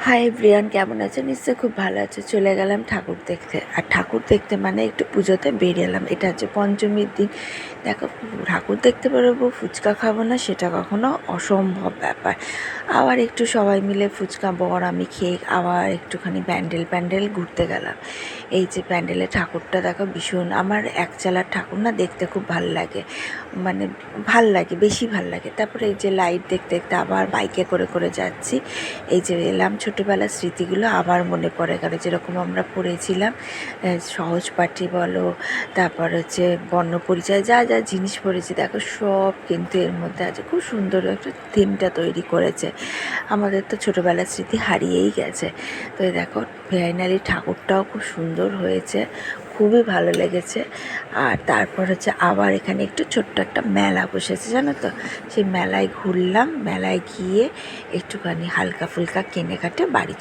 Hi everyone, কেমন আছে? নিশ্চয়ই খুব ভালো আছে। চলে গেলাম ঠাকুর দেখতে। আর ঠাকুর দেখতে মানে একটু পুজোতে বেরিয়েলাম। এটা হচ্ছে পঞ্চমীর দিন। দেখো, ঠাকুর দেখতে বেরোবো, ফুচকা খাবো না সেটা কখনো অসম্ভব ব্যাপার। আবার একটু সবাই মিলে ফুচকা বর আমি খেয়ে আবার একটুখানি প্যান্ডেল ঘুরতে গেলাম। এই যে প্যান্ডেলে ঠাকুরটা দেখো, ভীষণ আমার একচালার ঠাকুর না, দেখতে খুব ভাল লাগে, মানে ভাল লাগে, বেশি ভাল লাগে। তারপরে এই যে লাইট দেখতে দেখতে আবার বাইকে করে করে যাচ্ছি। এই যে এলাম, ছোটোবেলার স্মৃতিগুলো আবার মনে পড়ে গেল, যেরকম আমরা পড়েছিলাম সহজপাঠী বলো, তারপর হচ্ছে বর্ণপরিচয়, যা যা জিনিস পড়েছি দেখো সব কিন্তু এর মধ্যে আছে। খুব সুন্দর একটা থিমটা তৈরি করেছে। আমাদের তো ছোটোবেলার স্মৃতি হারিয়েই গেছে। তো এই দেখো, ফাইনালি ঠাকুরটাও খুব সুন্দর হয়েছে, খুবই ভালো লেগেছে। আর তারপর হচ্ছে আবার এখানে একটু ছোট্ট একটা মেলা বসেছে, জানো তো, সেই মেলায় ঘুরলাম। মেলায় গিয়ে একটুখানি হালকা ফুলকা কেনাকাটা বাড়ি